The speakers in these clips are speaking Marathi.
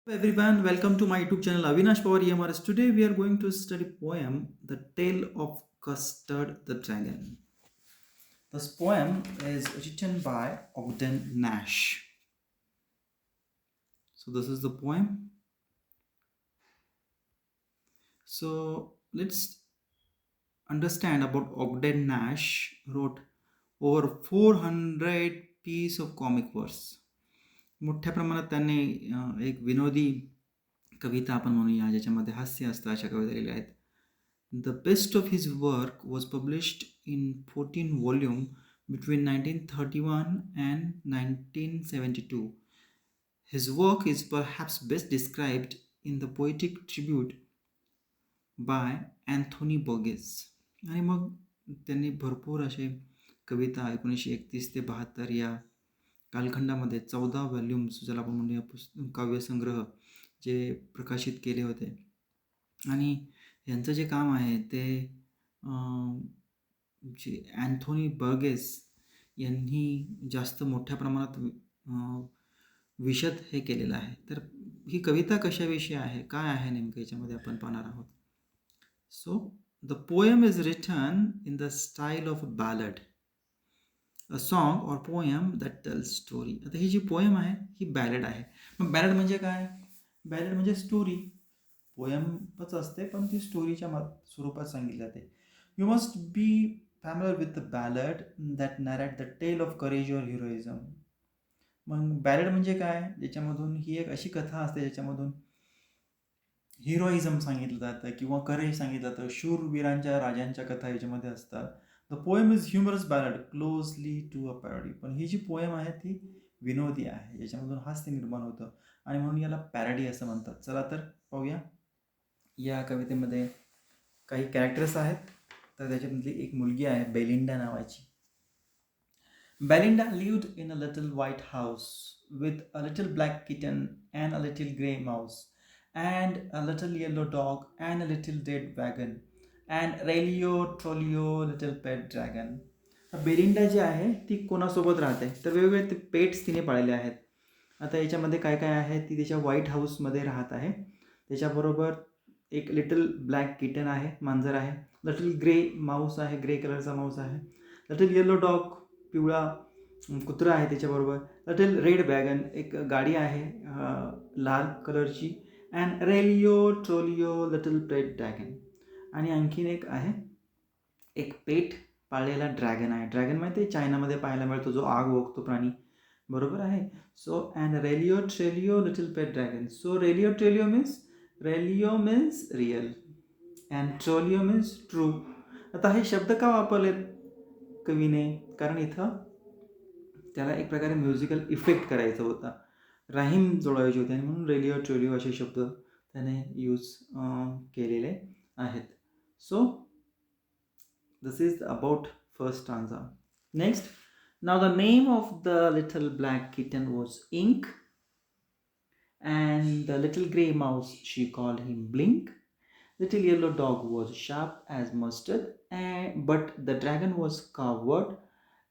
Hello everyone, welcome to my YouTube channel Avinash Power EMRS. Today we are going to study poem The Tale of Custard the Dragon. This poem is written by Ogden Nash. So this is the poem. So let's understand about Ogden Nash wrote over 400 piece of comic verse. मोठ्या प्रमाणात त्यांनी एक विनोदी कविता आपण म्हणूया ज्याच्यामध्ये हास्य असतं अशा कविता लिहिल्या आहेत. The best of his work was published in 14 volume between 1931 and 1972. His work is perhaps best described in the poetic tribute by Anthony Burgess. आणि मग त्यांनी भरपूर असे कविता 1931 ते 1972 या कालखंडामध्ये 14 व्हॉल्यूम्स ज्याला आपण म्हणूया काव्यसंग्रह जे प्रकाशित केले होते. आणि यांचं जे काम आहे ते जे अँथोनी बर्गेस यांनी जास्त मोठ्या प्रमाणात विशद हे केलेलं आहे. तर ही कविता कशाविषयी आहे, काय आहे नेमकं याच्यामध्ये आपण पाहणार आहोत. So the poem is written in the style of a ballad, a song or poem that tells story. आता ही जी पोएम आहे ही बॅलड आहे. मग बॅलड म्हणजे काय? बॅलड म्हणजे स्टोरी. पोएमच असते पण ती स्टोरीच्या स्वरूपात सांगितली जाते. You must be familiar with the ballad that narrate the tale of courage or heroism. मग बॅलड म्हणजे काय? ज्याच्यामधून ही एक अशी कथा असते ज्याच्यामधून हिरोइझम सांगितलं जातं किंवा करेज सांगितलं जातं. शूरवीरांच्या राजांच्या कथा याच्यामध्ये असतात. The poem is humorous ballad closely to a parody. पण ही जी पोएम आहे ती विनोदी आहे, याच्यामधून हास्य निर्माण होतं आणि म्हणून याला पॅरडी असं म्हणतात. चला तर पाहूया. या कवितेमध्ये काही कॅरेक्टर्स आहेत. तर त्याच्यामधली एक मुलगी आहे बेलिंडा नावाची. Belinda lived in a little white house with a little black kitten and a little grey mouse and a little yellow dog and a little red wagon and Relio Trolio little pet dragon. Belinda जी आहे ती कोणासोबत राहते? तर वेगवेगळे ते पेट्स तिने पाळले आहेत. आता याच्यामध्ये काय काय आहे? ती त्याच्या व्हाईट हाऊसमध्ये राहत आहे. त्याच्याबरोबर एक लिटल ब्लॅक किटन आहे, मांजर आहे. लिटल ग्रे माऊस आहे, ग्रे कलरचा माऊस आहे. लिटल येलो डॉग, पिवळा कुत्रा आहे त्याच्याबरोबर. लिटल रेड वॅगन, एक गाडी आहे लाल कलरची. And realio trulio little pet dragon. आणि आणखीन एक आहे एक पेट पाळलेला ड्रॅगन आहे. ड्रॅगन माहिती आहे चायनामध्ये पाहायला मिळतो, जो आग ओकतो प्राणी, बरोबर आहे. So and realio trulio little pet dragon. So realio trulio means real and trulio means true. आता हे शब्द का वापरलेत कवीने? कारण इथं त्याला एक प्रकारे म्युझिकल इफेक्ट करायचा होता, राहीम जोडायची होती, आणि म्हणून रेलिओ ट्रेलिओ असे शब्द त्याने यूज केलेले आहेत. So this is about first stanza. Next, now the name of the little black kitten was Ink, and the little grey mouse she called him Blink. Little yellow dog was sharp as mustard, but the dragon was coward,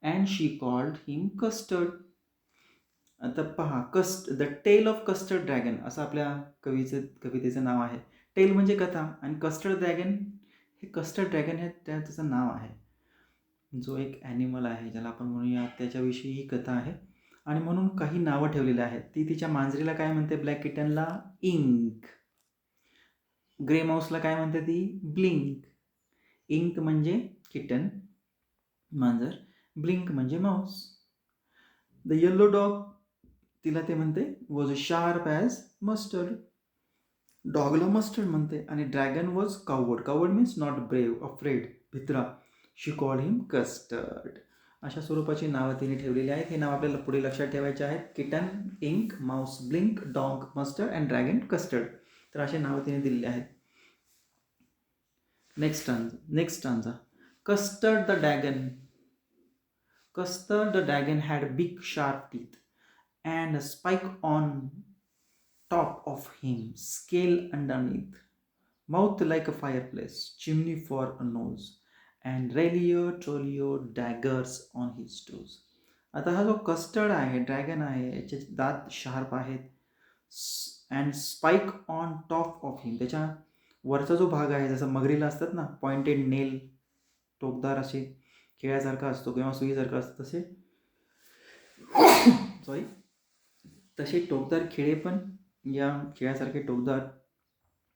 and she called him Custard. आता पहा, the tale of Custard dragon असं आपल्या कवितेचं नाव आहे. टेल म्हणजे कथा आणि कस्टर्ड ड्रॅगन हे कस्टर्ड ड्रॅगन हे त्याचं नाव आहे. जो एक ॲनिमल आहे ज्याला आपण म्हणूया, त्याच्याविषयी ही कथा आहे आणि म्हणून काही नावं ठेवलेली आहेत. ती तिच्या मांजरीला काय म्हणते? ब्लॅक किटनला इंक. ग्रे माऊसला काय म्हणते ती? ब्लिंक. इंक म्हणजे किटन मांजर, ब्लिंक म्हणजे माऊस. द येल्लो डॉग तिला ते म्हणते वॉज शार्प ॲज मस्टर्ड. डॉगला मस्टर्ड म्हणते. आणि dragon was coward. Coward means not brave, afraid, भित्रा. She called him Custard. अशा स्वरूपाची नावं तिने ठेवलेली आहेत. हे नाव आपल्याला पुढे लक्षात ठेवायचे आहेत. Kitten Ink, mouse Blink, dog Mustard and dragon Custard. तर असे नावं तिने दिलेली आहेत. Next stanza. Custard the dragon. Custard the dragon had big sharp teeth and a spike on top of him, scale underneath, mouth like a fireplace, chimney for a nose, and relio trolio daggers on his toes. आता हा जो कस्टर्ड आहे, ड्रॅगन आहे, याचे दात शार्प आहेत and spike on top of him. त्याच्या वरचा जो भाग आहे, जसं मगरीला असतात ना पॉइंटेड नेल, टोकदार असे खिळ्यासारखा असतो किंवा सुईसारखा असतो, तसे सॉरी तसे टोकदार खिळे पण या खिळ्यासारखे टोकदार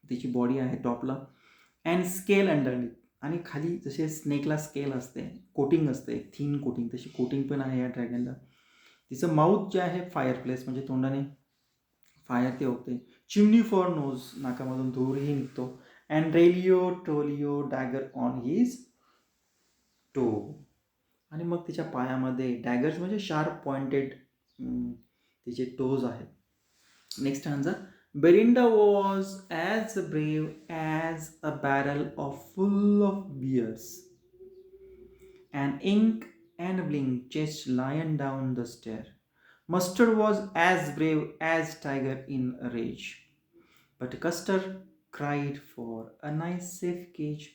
त्याची बॉडी आहे टॉपला. अँड स्केल अंडरनीथ, आणि खाली जसे स्नेकला स्केल असते, कोटिंग असते, एक थीन कोटिंग, तशी कोटिंग पण आहे या ड्रॅगनला. तिचं माउथ जे आहे फायर प्लेस, म्हणजे तोंडाने फायर ते ओकते. चिमनी फॉर नोज, नाकामधून धूरही निघतो. And realio trulio dagger on his toe, आणि मग तिच्या पायामध्ये डॅगर्स म्हणजे शार्प पॉइंटेड तिचे टोज आहेत. Next answer, Belinda was as brave as a barrel of full of bears. And Ink and Blink chased lion down the stair. Mustard was as brave as tiger in a rage, but Custard cried for a nice safe cage.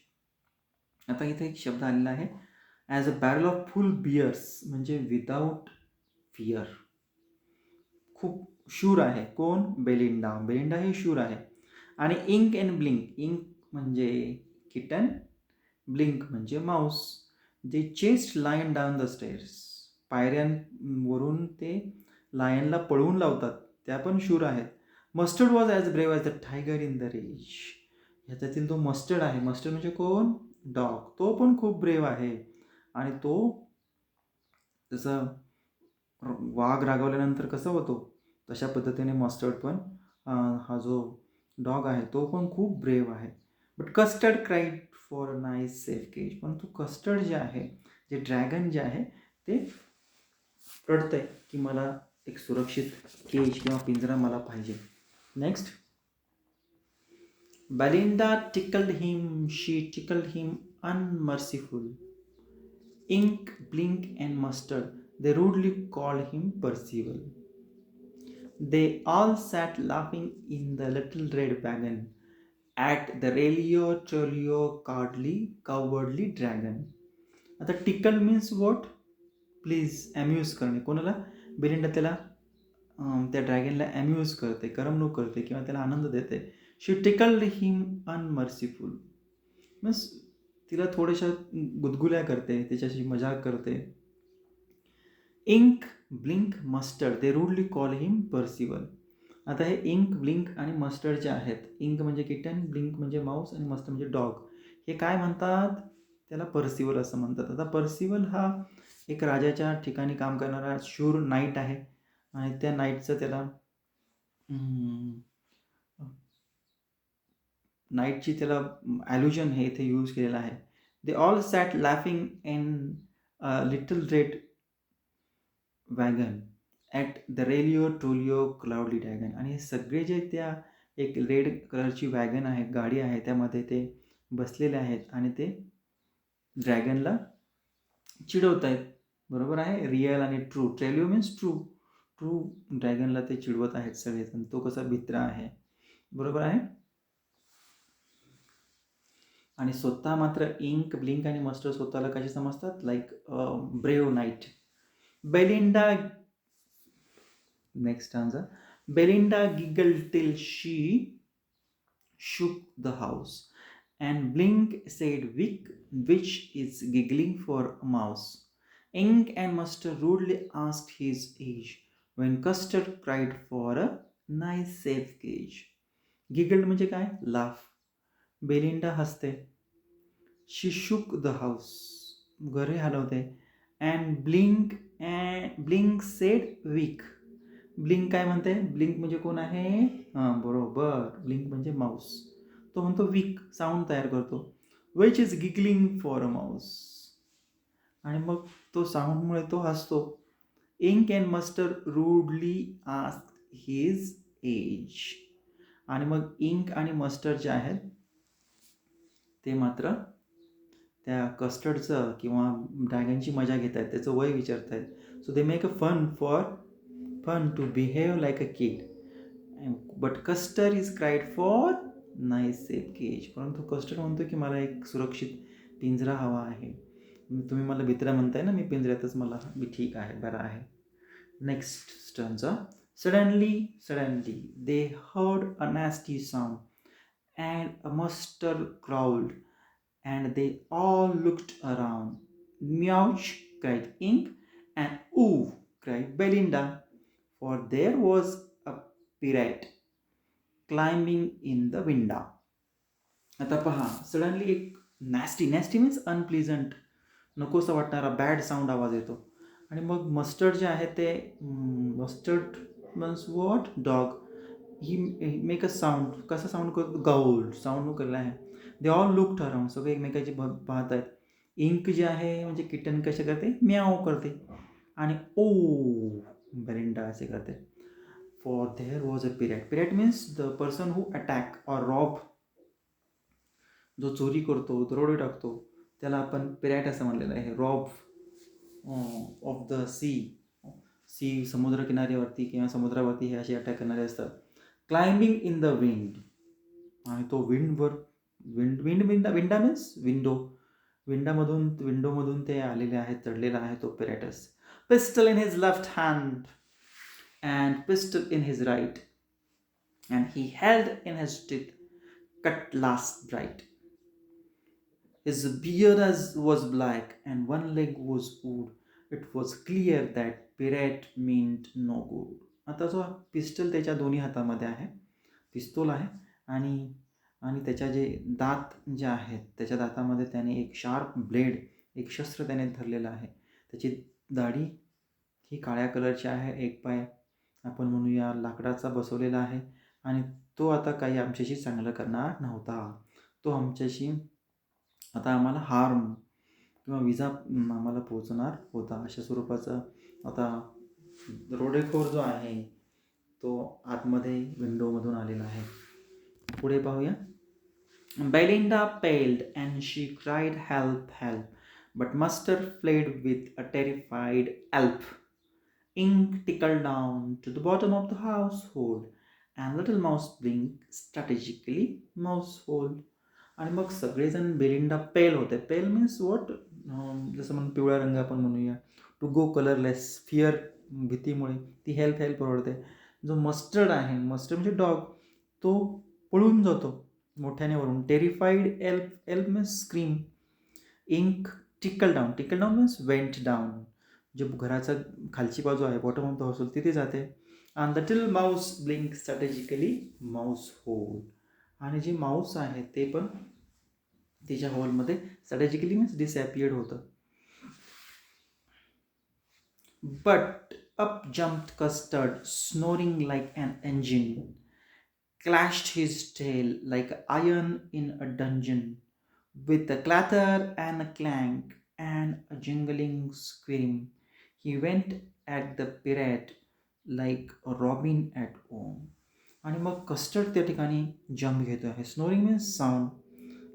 आता इथे एक शब्द आलेला आहे, as a barrel of full bears, म्हणजे विदाउट फिअर, खूप शूर आहे. कोण? बेलिंडा. बेलिंडा हे शूर आहे. आणि इंक अँड ब्लिंक, इंक म्हणजे किटन, ब्लिंक म्हणजे माऊस. जे chased lion down the stairs, पायऱ्यांवरून ते लायनला पळवून लावतात, त्या पण शूर आहेत. Mustard was as brave as the tiger in the rage. ह्याच्यातील तो मस्टर्ड आहे, मस्टर्ड म्हणजे कोण? डॉग. तो पण खूप ब्रेव आहे, आणि तो जसं वाघ रागवल्यानंतर कसं होतो, तशा पद्धतीने मस्टर्ड पण, हा जो डॉग आहे तो पण खूप ब्रेव आहे. But Custard cried for a nice safe cage. परंतु कस्टर्ड जे आहे, जे ड्रॅगन जे आहे, ते रडतंय की मला एक सुरक्षित केज किंवा पिंजरा मला पाहिजे. Next, Belinda tickled him, she tickled him unmerciful. Ink, Blink and Mustard, they rudely called him Percival. They all sat laughing in the little red wagon at the Relio Trolio cowardly dragon. आता टिकल मीन्स वॉट? प्लीज, अम्यूज करणे. कोणाला? बेलिंडा त्याला, त्या ड्रॅगनला अम्यूज करते, करमणूक करते किंवा त्याला आनंद देते. शी टिकल्ड हिम अनमर्सीफुल मीन्स तिला थोड्याशा गुदगुल्या करते, त्याच्याशी मजाक करते. इंक, ब्लिंक, मस्टर्ड, दे रूडली कॉल हिम पर्सिवल. आता हे इंक, ब्लिंक आणि मस्टर्ड जे आहेत, इंक म्हणजे किटन, ब्लिंक म्हणजे माऊस आणि मस्टर्ड म्हणजे डॉग, हे काय म्हणतात? त्याला पर्सिवल असं म्हणतात. आता पर्सिवल हा एक राजाच्या ठिकाणी काम करणारा शूर नाईट आहे, आणि त्या नाईटचं त्याला नाईटची त्याला ॲल्युजन हे इथे यूज केलेलं आहे. They all sat laughing in little red wagon at the realio trulio cowardly dragon. आणि हे सगळे जे त्या एक रेड कलरची वॅगन आहे, गाडी आहे, त्यामध्ये ते बसलेले आहेत आणि ते ड्रॅगनला चिडवत आहेत. बरोबर आहे, रिअल आणि ट्रू. ट्रेलिओ मीन्स ट्रू, ट्रू ड्रॅगनला ते चिडवत आहेत सगळेजण. तो कसा भित्रा आहे. बरोबर आहे. आणि स्वतः मात्र इंक, ब्लिंक आणि मस्टर्ड स्वतःला कसे समजतात? Like brave night. Belinda, next answer, Belinda giggled till she shook the house, and Blink said, which is giggling for a mouse. Ink and Mustard rudely asked his age, when Custard cried for a nice safe cage. Giggled म्हणजे काय? लाफ. बेलिंडा हसते. शी shook the house, घरे हलवते. and Blink said weak. Blink काय म्हणते? ब्लिंक म्हणजे कोण आहे? हां, बरोबर, ब्लिंक म्हणजे माऊस. तो म्हणतो वीक, साऊंड तयार करतो. Which is giggling for a mouse. आणि मग तो साऊंडमुळे तो हसतो. Ink and Mustard rudely asked his age. आणि मग इंक आणि मस्टर्ड जे आहेत ते मात्र त्या कस्टर्डचं किंवा ड्रॅगनची मजा घेत आहेत, त्याचं वय विचारत आहेत. So they make a fun to behave like a kid, but Custard is cried for nice safe cage. परंतु कस्टर्ड म्हणतो की मला एक सुरक्षित पिंजरा हवा आहे. तुम्ही मला भित्रा म्हणताय ना, मी पिंजऱ्यातच, मी ठीक आहे, बरा आहे. नेक्स्ट स्टर्नचा, Suddenly, they heard a nasty sound, and a monster growled, and they all looked around. Meouch, cried Ink, and ooh, cried Belinda, for there was a pirate climbing in the window. आता पहा, सडनली एक नॅस्टी मीन्स अनप्लिझंट, नकोसा वाटणारा बॅड साऊंड आवाज येतो. आणि मग मस्टर्ड जे आहे ते mustard means what dog he make a sound. कसा साऊंड करतो? गाऊल साऊंड केलेला आहे. दे ऑल लुक्ड अराउंड, सगळे एकमेकाची पाहत आहेत. इंक जे आहे म्हणजे किटन कसे करते? म्याव करते. आणि ओ बेरिंडा असे करते. For there was a pirate means the person who attack or rob, जो चोरी करतो, दरोडे टाकतो, त्याला आपण पिरॅट असं म्हणलेलं आहे. रॉब ऑफ द सी समुद्रकिनाऱ्यावरती किंवा समुद्रावरती हे असे अटॅक करणारे असतात. क्लाइम्बिंग इन द विंड, आणि तो विंडा मीन्स विंडोमधून ते आलेले आहेत, चढलेला आहे तो pirates. Pistol in his left hand and pistol in his right, and he held in his teeth cutlass bright. His beard was black and one leg was wood. It was clear that pirate meant no good. आता जो पिस्टल त्याच्या दोन्ही हातामध्ये आहे, पिस्तूल आहे, आणि त्याच्या जे दात जे आहेत त्याच्या दातामध्ये त्याने एक शार्प ब्लेड, एक शस्त्र त्याने धरलेलं आहे. त्याची दाढी ही काळ्या कलरची आहे. एक पाय आपण म्हणूया लाकडाचा बसवलेला आहे, आणि तो आता काही आमच्याशी चांगलं करणार नव्हता. तो आमच्याशी आता आम्हाला हार्म किंवा विजा आम्हाला पोचणार होता, अशा स्वरूपाचा आता रोडेखोर जो आहे तो आतमध्ये विंडोमधून आलेला आहे. पुढे पाहूया. Belinda paled and she cried help, help, but Mustard fled with a terrified elf. Ink tickled down to the bottom of the household, and Little Mouse blinked strategically mousehole. आणि मग सगळेजण बेलिंडा पेल होते. पेल मीन्स वॉट, जसं म्हणून पिवळा रंग आपण म्हणूया. टू गो कलरलेस, फिअर, भीतीमुळे ती हेल्प ओरडते. जो मस्टर्ड आहे, मस्टर्ड म्हणजे डॉग, तो पळून जातो मोठ्याने वरून. टेरिफाईड एल्फ मीन्स स्क्रीम. इंक टिकल डाऊन मीन्स वेंट डाऊन, जे घराचा खालची बाजू आहे, बॉटम ऑफ द हाऊस तिथे जाते. And the little mouse Blink strategically mouse hole, आणि जे माऊस आहे ते पण तिच्या हॉलमध्ये स्ट्रॅटेजिकली मीन्स डिसअपियर्ड होतं. But up jumped Custard, snoring like an engine, clashed his tail like iron in a dungeon, with a clatter and a clank and a jingling scream. He went at the pirate like a robin at home. आणि मग कस्टर्ड त्या ठिकाणी जम्प घेतो आहे. स्नोरिंग मीन्स साऊंड,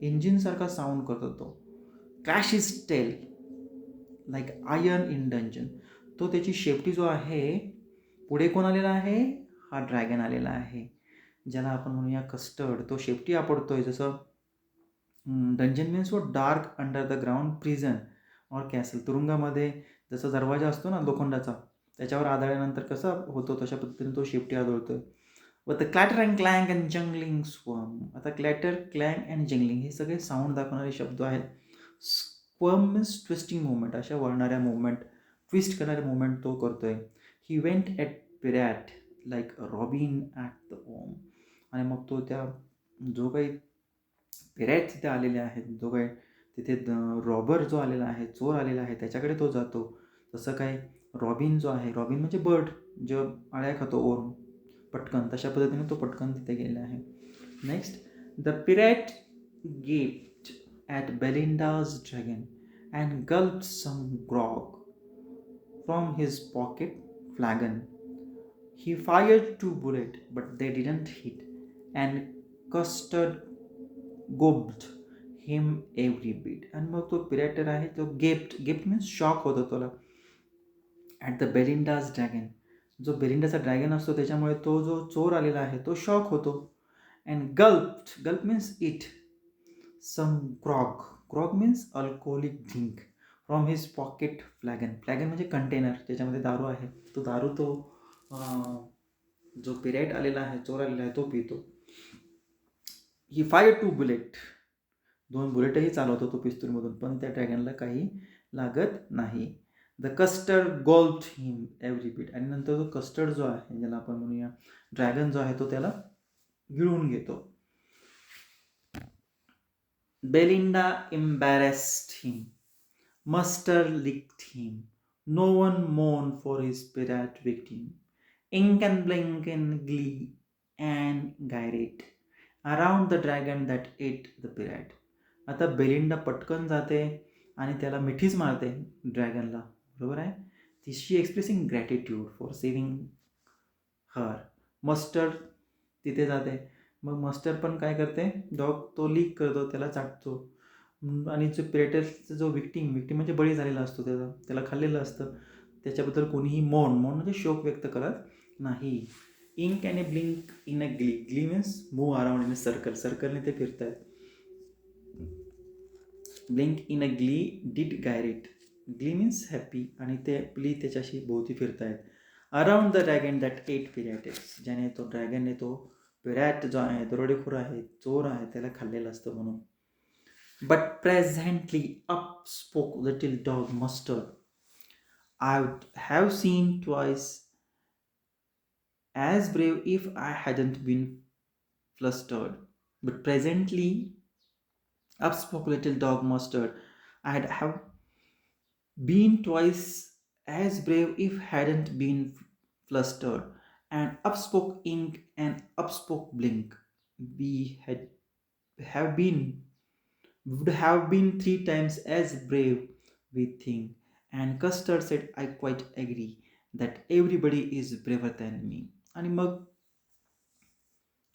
इंजिनसारखा साऊंड करतो तो. Clash is tail like iron in dungeon, तो त्याची शेपटी जो आहे, पुढे कोण आलेला आहे? हा ड्रॅगन आलेला आहे, ज्याला आपण म्हणूया कस्टर्ड. तो शेपटी आपडतोय. जसं डंजन मीन्स व dark under the ground prison और कॅसल, तुरुंगामध्ये जसा दरवाजा असतो ना लोखंडाचा, त्याच्यावर आदळल्यानंतर कसा होतो तशा पद्धतीने तो शेपटी आदळतोय. व the clatter and clang and jangling swarm. आता क्लॅटर, क्लँग अँड जंगलिंग हे सगळे साऊंड दाखवणारे शब्द आहेत. स्वर्म मीन्स ट्विस्टिंग मुवमेंट, अशा वळणाऱ्या मुवमेंट, ट्विस्ट करणारे मुवमेंट तो करतोय. He went at pirate like a robin at the home. आणि मग तो त्या जो काही पिरॅट तिथे आलेले आहेत, जो काही तिथे रॉबर जो आलेला आहे, चोर आलेला आहे, त्याच्याकडे तो जातो. तसं काय रॉबिन जो आहे, रॉबिन म्हणजे बर्ड, जो आळ्या खातो ओरून पटकन, तशा पद्धतीने तो पटकन तिथे गेलेला आहे. Next, the pirate gaped at Belinda's dragon and gulped some grog from his pocket flagon. He fired 2 bullets, but they didn't hit, and Custard gobbled him every bit. आणि मग तो पिरॅटर आहे तो गेप्ट मीन्स शॉक होतो त्याला. ॲट द बेलिंडाज ड्रॅगन, जो बेलिंडाचा ड्रॅगन असतो त्याच्यामुळे तो जो चोर आलेला आहे तो शॉक होतो. And gulp means it some grog means alcoholic drink from his pocket flagon म्हणजे कंटेनर, त्याच्यामध्ये दारू आहे, तो दारू तो जो पिराइट आलेला आहे, चोर आलेला आहे, तो पितो. ही फायर 2 बुलेट, 2 बुलेटही चालवतो तो पिस्तूलमधून, पण त्या ड्रॅगनला काही लागत नाही. The Custard gold him every bit. आणि नंतर तो कस्टर्ड जो आहे, ज्याला आपण म्हणूया ड्रॅगन जो आहे, तो त्याला गिळून घेतो. Belinda embarrassed him. Mustard licked him. No one mourned for his pirate victim. Ink and blink in glee and gyrate around the dragon that ate the pirate. आता बेलिंडा पटकन जाते आणि त्याला मिठीच मारते ड्रॅगनला, बरोबर आहे. ती she expressing gratitude for saving her. Mustard तिथे जाते. मग मस्टर्ड पण काय करते, डॉग तो लीक करतो, त्याला चाटतो. आणि जो प्रेटरचा जो विक्टीम म्हणजे बळी झालेला असतो, त्याला खाल्लेलं असतं, त्याच्याबद्दल कोणीही मौन म्हणजे शोक व्यक्त करत नाही. Ink and a Blink in a glee means move around in a सर्कलने ते फिरत आहेत. Blink in a glee did gyrate. Glee means happy, आणि ते प्ली त्याच्याशी भोवती फिरतायत. Around the dragon that ate pirates, ज्याने तो ड्रॅगनने तो पिरॅट जो आहे, दरोडेखोर आहे, चोर आहे, त्याला खाल्लेलं असतं म्हणून. But presently up spoke little dog Mustard. I would have seen twice as brave if I hadn't been flustered. But presently up spoke little dog Mustard. I'd have been twice as brave if hadn't been flustered. And up spoke Ink and up spoke Blink. We have been would have been 3 times as brave, we think. And Custard said, I quite agree that everybody is braver than me. आणि मग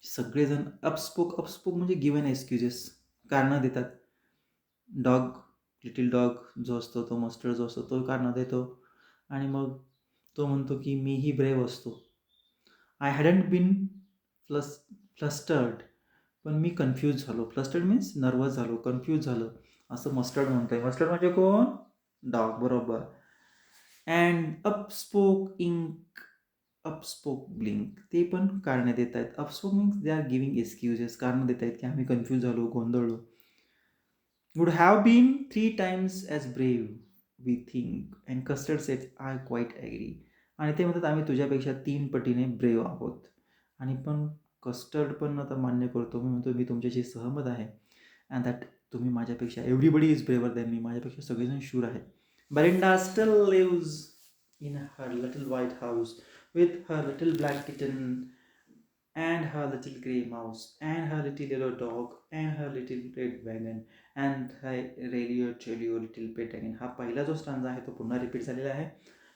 सगळेजण अपस्पोक म्हणजे गिव्हन एक्सक्युजेस, कारणं देतात. लिटिल डॉग जो असतो, तो मस्टर्ड जो असतो, तो कारणं देतो. आणि मग तो म्हणतो की मीही ब्रेव असतो. आय हॅडंट बीन फ्लस्टर्ड, पण मी कन्फ्यूज झालो. फ्लस्टर्ड मीन्स नर्वस झालो, कन्फ्यूज झालं, असं मस्टर्ड म्हणतोय. मस्टर्ड म्हणजे कोण? डॉग, बरोबर. And upspoke Ink, upspoke Blink, ते पण कारणं देत आहेत. Upspoke means they are giving excuses, कारणं देत आहेत की आम्ही कन्फ्यूज झालो, गोंधळलो. Would have been 3 times as brave, we think. And Custard said, I quite agree. आणि ते म्हणतात आम्ही तुझ्यापेक्षा 3 पटीने ब्रेव आहोत. आणि पण कस्टर्ड पण आता मान्य करतो, मी म्हणतो मी तुमच्याशी सहमत आहे. अँड दॅट तुम्ही माझ्यापेक्षा, everybody is braver than me, माझ्यापेक्षा सगळेजण शूर आहेत. Belinda still lives in her little white house with her little black kitten and her little grey mouse and her little yellow dog and her little red wagon and her really little pet again. हा पहिला जो स्टांजा आहे तो पुन्हा रिपीट झालेला आहे.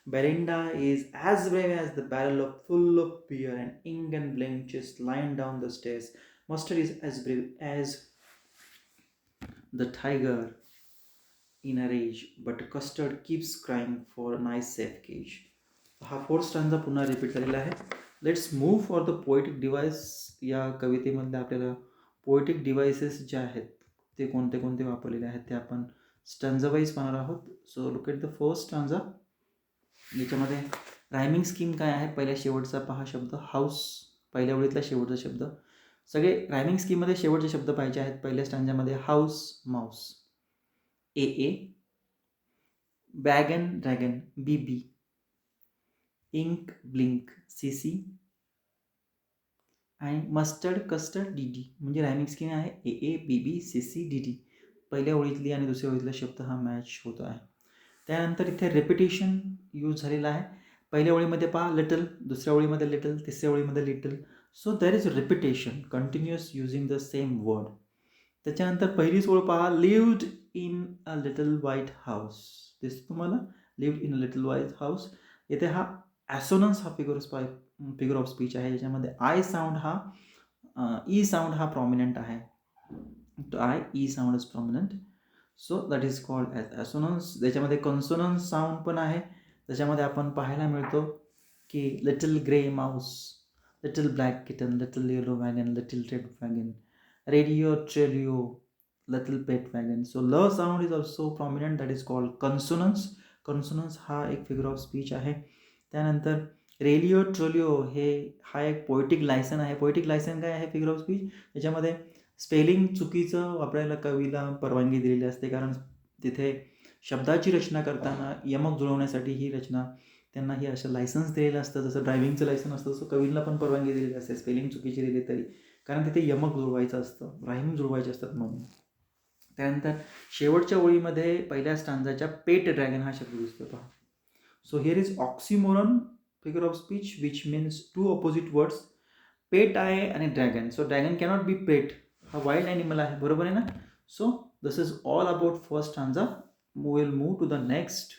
Belinda is as brave as the barrel full of beer and Ink and Blink just lying down the stairs. Mustard is as brave as the tiger in a rage, but Custard keeps crying for a nice safe cage. हा 4th स्टांजा पुन्हा रिपीट झालेला आहे. Let's move for the poetic device. या कवितेमधल्या आपल्याला पोएटिक डिव्हाइसेस जे आहेत ते कोणते कोणते वापरलेले आहेत ते आपण स्टांजा वाईज पाहणार आहोत. So look at the first stanza. याच्यामध्ये रायमिंग स्कीम काय आहे? पहिल्या शेवटचा पहा शब्द हाऊस, पहिल्या ओळीतला शेवटचा शब्द. सगळे रायमिंग स्कीममध्ये शेवटचे शब्द पाहिजे आहेत. पहिल्या स्टांजामध्ये हाऊस, माऊस, ए, वॅगन, ड्रॅगन, बी, इंक, ब्लिंक, सी, आणि मस्टर्ड, कस्टर्ड, डी. म्हणजे रायमिंग स्कीम आहे ए, बी, सी, डी. पहिल्या ओळीतली आणि दुसऱ्या ओळीतला शब्द हा मॅच होतो आहे. त्यानंतर इथे रेपिटेशन यूज झालेला आहे. पहिल्या ओळीमध्ये पहा लिटल, दुसऱ्या ओळीमध्ये लिटल, तिसऱ्या ओळीमध्ये little. So there is repetition, continuous using the same word. त्याच्यानंतर पहिलीच ओळ पहा, lived in a little white house. दिसतो तुम्हाला, lived in a little white house. येथे हा ॲसोनन्स हा फिगर ऑफ स्पीच आहे, ज्याच्यामध्ये आय साऊंड हा ई साऊंड हा प्रॉमिनंट आहे. I E sound is prominent, so that is called as assonance. त्याच्यामध्ये कन्सोनन्स साऊंड पण आहे. त्याच्यामध्ये आपण पाहायला मिळतो की little grey mouse, little black kitten, little yellow wagon, little red wagon, realio trulio, little pet wagon. So L sound is also prominent, that is called consonance. Consonance हा एक फिगर ऑफ स्पीच आहे. त्यानंतर रेलिओ ट्रोलिओ हा एक पोएटिक लायसन आहे. पोएटिक लायसन काय आहे फिगर ऑफ स्पीच? त्याच्यामध्ये स्पेलिंग चुकीचं वापरायला कवीला परवानगी दिलेली असते, कारण तिथे शब्दाची रचना करताना यमक जुळवण्यासाठी ही रचना त्यांना ही असं लायसन्स दिलेलं असतं. जसं ड्रायव्हिंगचं लायसन असतं तसं कवीला पण परवानगी दिलेली असते स्पेलिंग चुकीची दिली तरी, कारण तिथे यमक जुळवायचं असतं, राईम जुळवायचे असतात म्हणून. त्यानंतर शेवटच्या ओळीमध्ये पहिल्या स्टांजाच्या पेट ड्रॅगन हा शब्द दिसतो पहा. So here is oxymoron figure of speech which means two opposite words. Pet आहे आणि dragon. So dragon cannot be pet, हा वाईल्ड ॲनिमल आहे, बरोबर आहे ना. So this is all about first stanza. Will move to the next.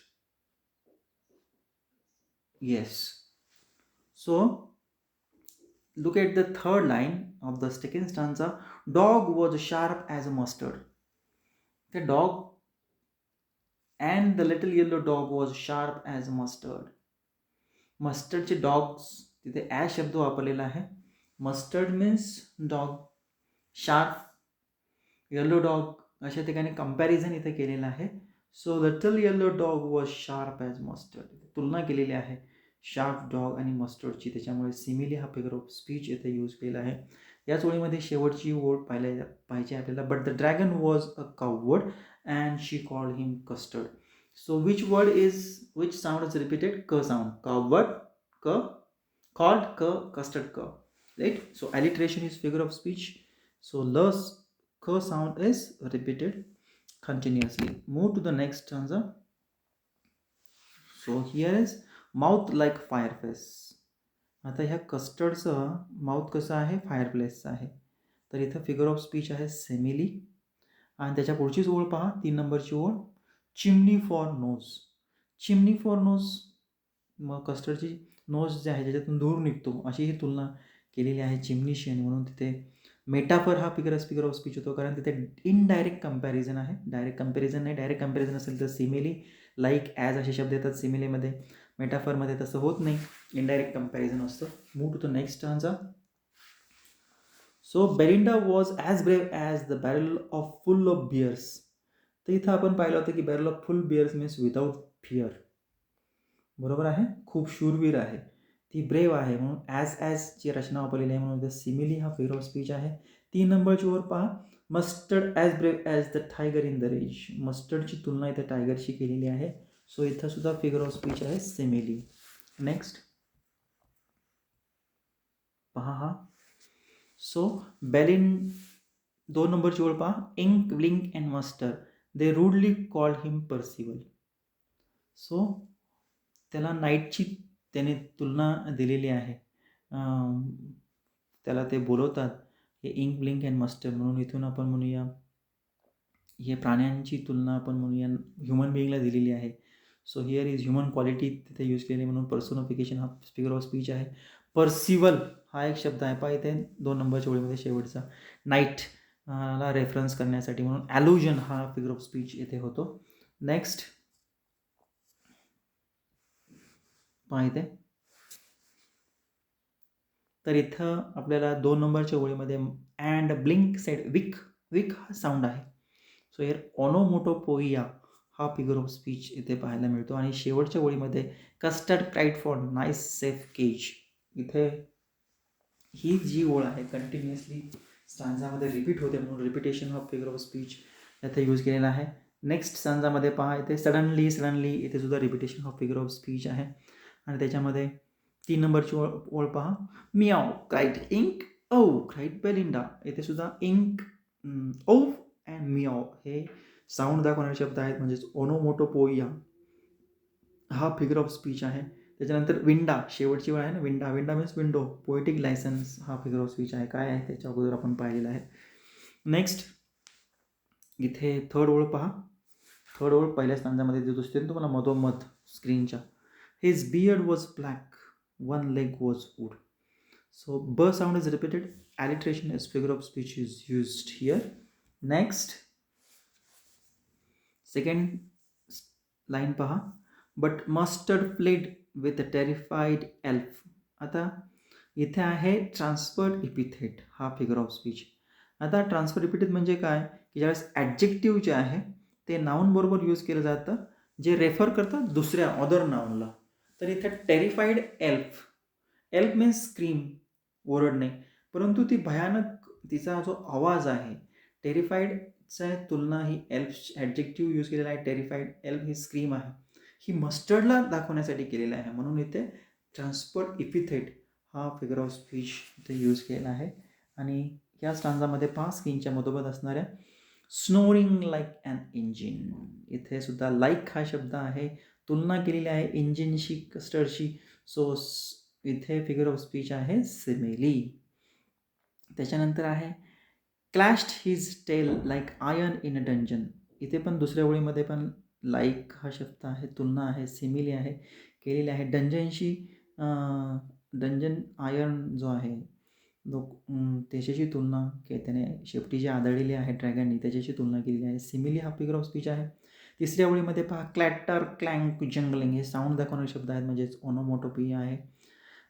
Yes. So look at the third line of the second stanza. Dog was sharp as a mustard. The dog and the little yellow dog was sharp as mustard. मस्टर्डचे डॉग्स तिथे ॲ शब्द वापरलेला आहे. Mustard means dog, sharp, yellow dog अशा ठिकाणी कंपॅरिझन इथे केलेलं आहे. So little yellow dog was sharp as mustard, तुलना केलेली आहे शार्प डॉग आणि मस्टर्डची, त्याच्यामुळे सिमिली हा फिगर ऑफ स्पीच इथे यूज केला आहे. याच ओळीमध्ये शेवटची ओळ पाहिजे आपल्याला. But the dragon was a coward and she called him Custard. So which sound is repeated? K sound. Coward K, called K, Custard K, right. So alliteration is figure of speech. So लस K sound is repeated continuously. Move to the next stanza. So here is mouth like fireplace. आता ह्या कस्टर्डचं माउथ कसं आहे? फायरप्लेसचं आहे. तर इथं फिगर ऑफ स्पीच आहे सेमिली. आणि त्याच्या पुढचीच ओळ पहा, 3 नंबरची ओळ. Chimney for knows. Chimney for knows, मग कस्टर्डची नोज जे आहे ज्याच्यातून धूर निघतो अशी ही तुलना केलेली आहे चिमनीशी, आणि म्हणून तिथे मेटाफर हा फिगर ऑफ स्पीच होतो, कारण तिथे इनडायरेक्ट कंपॅरिझन आहे. डायरेक्ट कंपॅरिझन नाही. डायरेक्ट कंपॅरिझन असेल तर सिमिली, लाईक, ॲज असे शब्द येतात सिमिलीमध्ये. मेटाफरमध्ये तसं होत नाही, इनडायरेक्ट कंपॅरिझन असतं. Move to the next stanza. So Belinda was as brave as the barrel of full of bears. तर इथं आपण पाहिलं होतं की barrel of full bears means without fear, बरोबर आहे, खूप शूरवीर आहे. ती ब्रेव आहे म्हणून ॲजची रचना वापरलेली आहे, म्हणून सिमिली हा फिगर ऑफ स्पीच आहे. 3 नंबरची ओर पहा. Mustard as brave as the tiger in the rage. मस्टर्डची तुलना इथे टायगरशी केलेली आहे. सो इथं सुद्धा फिगर ऑफ स्पीच आहे सिमिली. नेक्स्ट पहा हा. सो बेलिन 2 नंबरची ओळ पहा. Ink, Blink and Mustard they rudely called him Percival. So त्याला नाईटची त्याने तुलना दिलेली आहे. त्याला ते बोलवतात हे इंक, ब्लिंक अँड मस्टर म्हणून. इथून आपण म्हणूया हे प्राण्यांची तुलना आपण म्हणूया ह्युमन बिईंगला दिलेली आहे. So here is human quality तिथे यूज केली, म्हणून पर्सोनिफिकेशन हा फिगर ऑफ स्पीच आहे. पर्सिवल हा एक शब्द आहे पहा इथे 2 नंबरच्या ओळीमध्ये शेवटचा, नाईट ला रेफरन्स करण्यासाठी, म्हणून ॲल्युजन हा फिगर ऑफ स्पीच इथे होतो. नेक्स्ट पहा इथे. तर इथं आपल्याला 2 नंबरच्या ओळीमध्ये अँड ब्लिंक सेड विक, विक हा साऊंड आहे. सो हिअर ओनोमोटोपोइया हा फिगर ऑफ स्पीच इथे पाहायला मिळतो. आणि शेवटच्या ओळीमध्ये Custard cried for nice safe cage. इथे ही जी ओळ आहे कंटिन्युअसली स्टांजामध्ये रिपीट होते, म्हणून repetition of figure of speech इथे यूज केलेला आहे. नेक्स्ट स्टांजामध्ये पहा इथे सडनली इथे सुद्धा repetition of figure of speech आहे. आणि त्याच्यामध्ये 3 नंबरची ओळ पहा. मियाव क्राईड इंक, ओ क्राईड बेलिंडा. इथे सुद्धा इंक, ओ अँड मियाव हे साऊंड दाखवणारे शब्द आहेत, म्हणजेच ओनोमोटोपोइया हा फिगर ऑफ स्पीच आहे. त्याच्यानंतर विंडा शेवटची वेळ आहे ना, विंडा, विंडा मीन्स विंडो. पोएटिक लायसन्स हा फिगर ऑफ स्पीच आहे. काय आहे त्याच्या अगोदर आपण पाहिलेलं आहे. नेक्स्ट इथे थर्ड ओळ पहा. थर्ड ओळ पहिल्या स्टांजामध्ये जे दिसते ना तुम्हाला मधोमध स्क्रीनच्या. His beard was black, one leg was wood. So B sound is repeated. Alliteration is figure of speech is used here. Next second line पहा. But Mustard fled with a terrified elf. आता इथे आहे ट्रान्सफर्ड इपिथेट हा फिगर ऑफ स्पीच. आता ट्रान्सफर इपिथेट म्हणजे काय की ज्यावेळेस ॲडजेक्टिव्ह जे आहे ते नाऊन बरोबर यूज केलं जातं जे रेफर करतात दुसऱ्या अदर नाऊनला. तर इथे टेरिफाईड एल्फ एल्प मीन्स स्क्रीम, ओरडणे. परंतु ती भयानक तिचा जो आवाज आहे, टेरिफाईडच्या तुलना ही एल्प ॲडजेक्टिव्ह यूज केलेला आहे. टेरिफाईड, एल्प ही स्क्रीम आहे. ही मस्टर्डला दाखवण्यासाठी केलेलं आहे. म्हणून इथे ट्रान्सपर्ड इपिथेट हा फिगर ऑफ स्पीच इथे यूज केलेला आहे. आणि या स्टांजामध्ये 5 स्किनच्या मधोमध असणाऱ्या स्नोरिंग लाईक अन इंजिन, इथे सुद्धा लाईक हा शब्द आहे, तुलना केलेली आहे इंजिनशी, कस्टर्डशी. सो इथे फिगर ऑफ स्पीच आहे सिमिली. त्याच्यानंतर आहे clashed his tail like iron in a dungeon. इथे पण दुसऱ्या ओळीमध्ये पण लाईक हा शब्द आहे, तुलना आहे, सिमिली आहे, केलेली आहे डंजनशी. डंजन आयर्न जो आहे त्याच्याशी तुलना त्याने शेपटी जी आदळलेली आहे ड्रॅगननी त्याच्याशी तुलना केलेली आहे. सिमिली हा फिगर ऑफ स्पीच आहे. तिसऱ्या ओळीमध्ये पहा क्लॅटर, क्लँक, जंगलिंग हे साऊंड दाखवणारे शब्द आहेत, म्हणजेच ओनोमोटोपी आहे.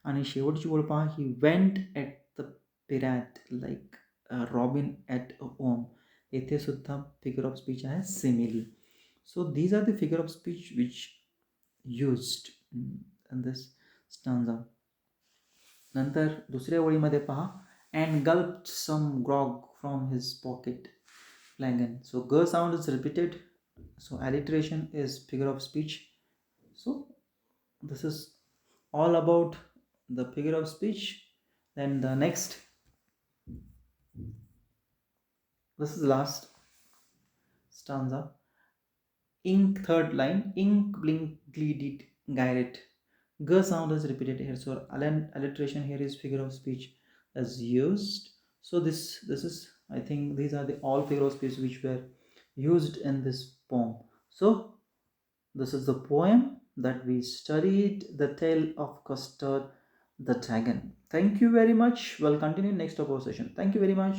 आणि शेवटची ओळ पहा, he went at the pirate like robin at home. येथे सुद्धा फिगर ऑफ स्पीच आहे simile. So these are the figure of speech which used in this stanza. नंतर दुसऱ्या ओळीमध्ये पहा, and gulped some grog from his pocket flagon. So G sound is repeated. So alliteration is figure of speech. So this is all about the figure of speech. Then the next, this is the last stanza. Ink, third line, ink blink gleeded gyret. G sound is repeated here, so alliteration here is figure of speech as used. So this is, I think these are the all figure of speech which were used in this poem. So this is the poem that we studied, The Tale of Custard the Dragon. Thank you very much. We'll continue next of our session. Thank you very much.